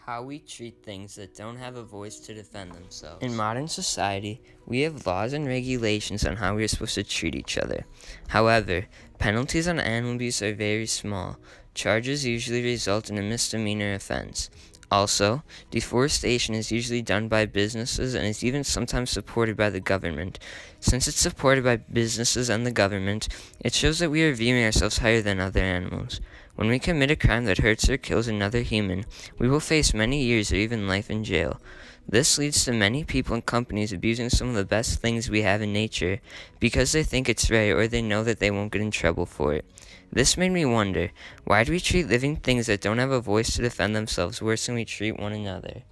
How we treat things that don't have a voice to defend themselves. In modern society, we have laws and regulations on how we are supposed to treat each other. However, penalties on animal abuse are very small. Charges usually result in a misdemeanor offense. Also, deforestation is usually done by businesses and is even sometimes supported by the government. Since it's supported by businesses and the government, it shows that we are viewing ourselves higher than other animals. When we commit a crime that hurts or kills another human, we will face many years or even life in jail. This leads to many people and companies abusing some of the best things we have in nature because they think it's right or they know that they won't get in trouble for it. This made me wonder, why do we treat living things that don't have a voice to defend themselves worse than we treat one another?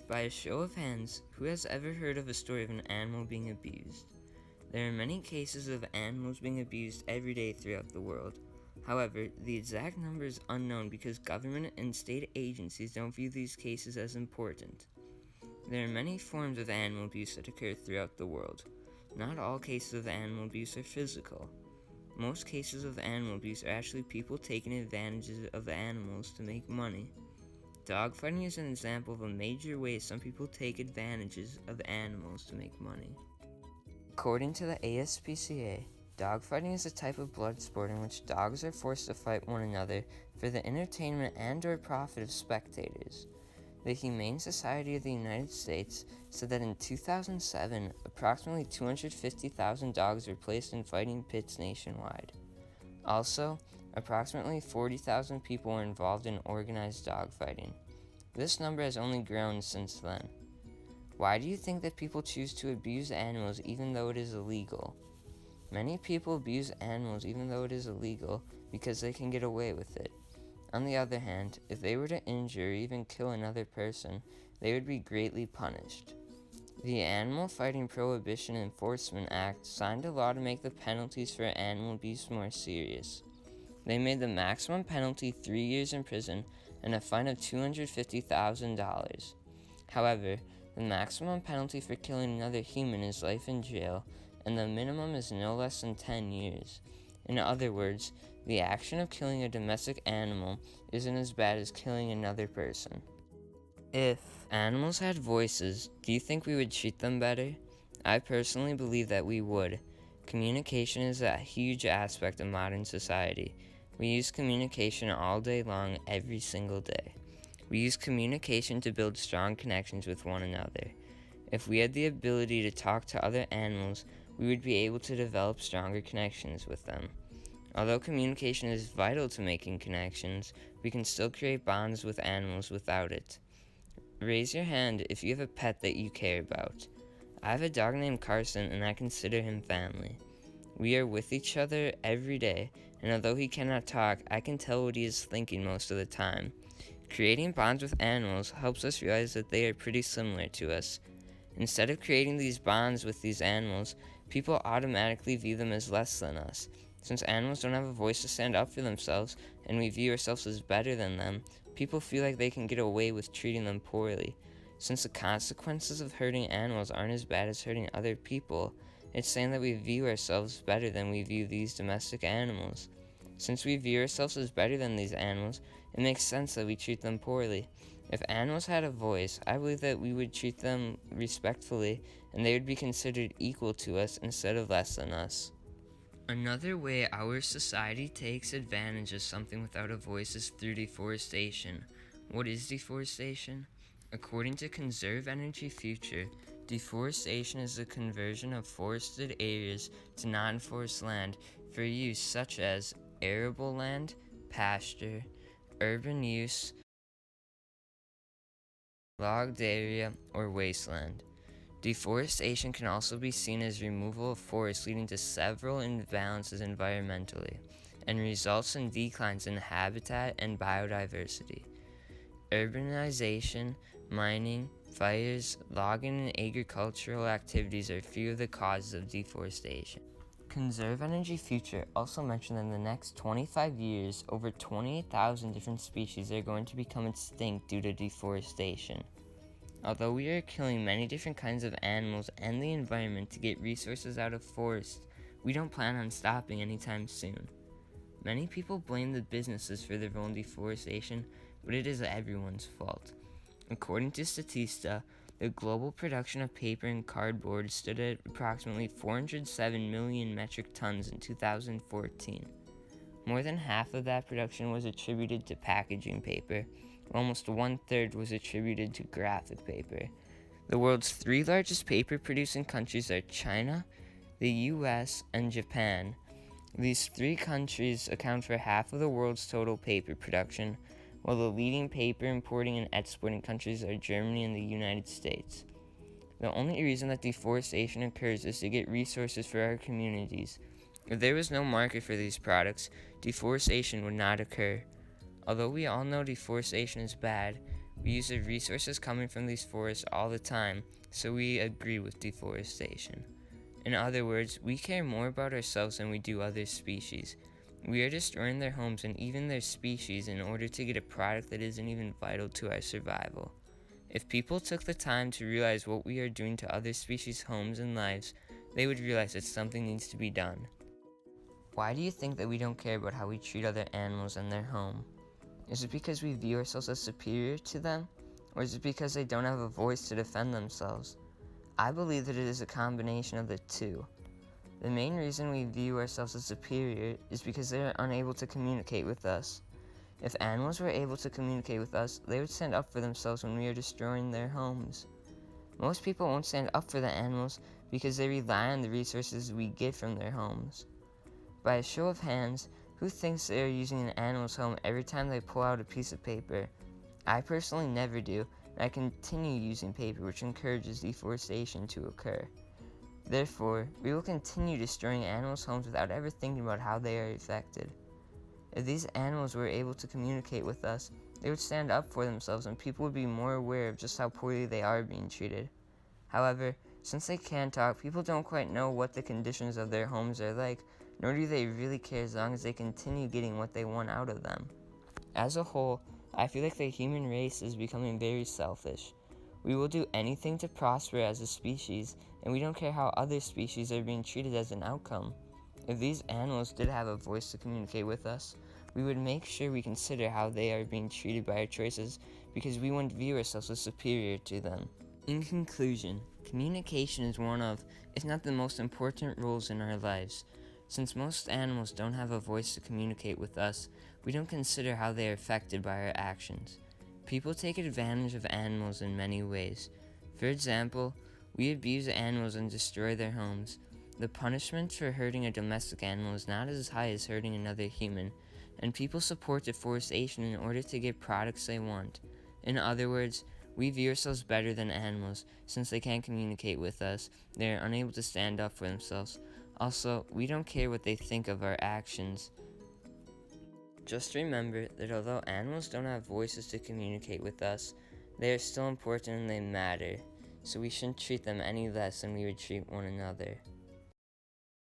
By a show of hands, who has ever heard of a story of an animal being abused? There are many cases of animals being abused every day throughout the world. However, the exact number is unknown because government and state agencies don't view these cases as important. There are many forms of animal abuse that occur throughout the world. Not all cases of animal abuse are physical. Most cases of animal abuse are actually people taking advantage of the animals to make money. Dogfighting is an example of a major way some people take advantages of animals to make money. According to the ASPCA, dogfighting is a type of blood sport in which dogs are forced to fight one another for the entertainment and/or profit of spectators. The Humane Society of the United States said that in 2007, approximately 250,000 dogs were placed in fighting pits nationwide. Also, approximately 40,000 people were involved in organized dogfighting. This number has only grown since then. Why do you think that people choose to abuse animals even though it is illegal? Many people abuse animals even though it is illegal because they can get away with it. On the other hand, if they were to injure or even kill another person, they would be greatly punished. The Animal Fighting Prohibition Enforcement Act signed a law to make the penalties for animal abuse more serious. They made the maximum penalty 3 years in prison and a fine of $250,000. However, the maximum penalty for killing another human is life in jail, and the minimum is no less than 10 years. In other words, the action of killing a domestic animal isn't as bad as killing another person. If animals had voices, do you think we would treat them better? I personally believe that we would. Communication is a huge aspect of modern society. We use communication all day long, every single day. We use communication to build strong connections with one another. If we had the ability to talk to other animals, we would be able to develop stronger connections with them. Although communication is vital to making connections, we can still create bonds with animals without it. Raise your hand if you have a pet that you care about. I have a dog named Carson and I consider him family. We are with each other every day, and although he cannot talk, I can tell what he is thinking most of the time. Creating bonds with animals helps us realize that they are pretty similar to us. Instead of creating these bonds with these animals, people automatically view them as less than us. Since animals don't have a voice to stand up for themselves, and we view ourselves as better than them, people feel like they can get away with treating them poorly. Since the consequences of hurting animals aren't as bad as hurting other people, it's saying that we view ourselves better than we view these domestic animals. Since we view ourselves as better than these animals, it makes sense that we treat them poorly. If animals had a voice, I believe that we would treat them respectfully and they would be considered equal to us instead of less than us. Another way our society takes advantage of something without a voice is through deforestation. What is deforestation? According to Conserve Energy Future, deforestation is the conversion of forested areas to non-forest land for use such as arable land, pasture, urban use, logged area, or wasteland. Deforestation can also be seen as removal of forests, leading to several imbalances environmentally and results in declines in habitat and biodiversity. Urbanization, mining, fires, logging, and agricultural activities are few of the causes of deforestation. Conserve Energy Future also mentioned that in the next 25 years, over 28,000 different species are going to become extinct due to deforestation. Although we are killing many different kinds of animals and the environment to get resources out of forests, we don't plan on stopping anytime soon. Many people blame the businesses for their role in deforestation, but it is everyone's fault. According to Statista, the global production of paper and cardboard stood at approximately 407 million metric tons in 2014. More than half of that production was attributed to packaging paper, while almost one-third was attributed to graphic paper. The world's three largest paper-producing countries are China, the US, and Japan. These three countries account for half of the world's total paper production, while the leading paper importing and exporting countries are Germany and the United States. The only reason that deforestation occurs is to get resources for our communities. If there was no market for these products, deforestation would not occur. Although we all know deforestation is bad, we use the resources coming from these forests all the time, so we agree with deforestation. In other words, we care more about ourselves than we do other species. We are destroying their homes and even their species in order to get a product that isn't even vital to our survival. If people took the time to realize what we are doing to other species' homes and lives, they would realize that something needs to be done. Why do you think that we don't care about how we treat other animals and their home? Is it because we view ourselves as superior to them? Or is it because they don't have a voice to defend themselves? I believe that it is a combination of the two. The main reason we view ourselves as superior is because they are unable to communicate with us. If animals were able to communicate with us, they would stand up for themselves when we are destroying their homes. Most people won't stand up for the animals because they rely on the resources we get from their homes. By a show of hands, who thinks they are using an animal's home every time they pull out a piece of paper? I personally never do, and I continue using paper, which encourages deforestation to occur. Therefore, we will continue destroying animals' homes without ever thinking about how they are affected. If these animals were able to communicate with us, they would stand up for themselves and people would be more aware of just how poorly they are being treated. However, since they can't talk, people don't quite know what the conditions of their homes are like, nor do they really care as long as they continue getting what they want out of them. As a whole, I feel like the human race is becoming very selfish. We will do anything to prosper as a species, and we don't care how other species are being treated as an outcome. If these animals did have a voice to communicate with us, we would make sure we consider how they are being treated by our choices because we wouldn't view ourselves as superior to them. In conclusion, communication is one of, if not the most important roles in our lives. Since most animals don't have a voice to communicate with us, we don't consider how they are affected by our actions. People take advantage of animals in many ways. For example, we abuse animals and destroy their homes. The punishment for hurting a domestic animal is not as high as hurting another human, and people support deforestation in order to get products they want. In other words, we view ourselves better than animals. Since they can't communicate with us, they are unable to stand up for themselves. Also, we don't care what they think of our actions. Just remember that although animals don't have voices to communicate with us, they are still important and they matter, so we shouldn't treat them any less than we would treat one another.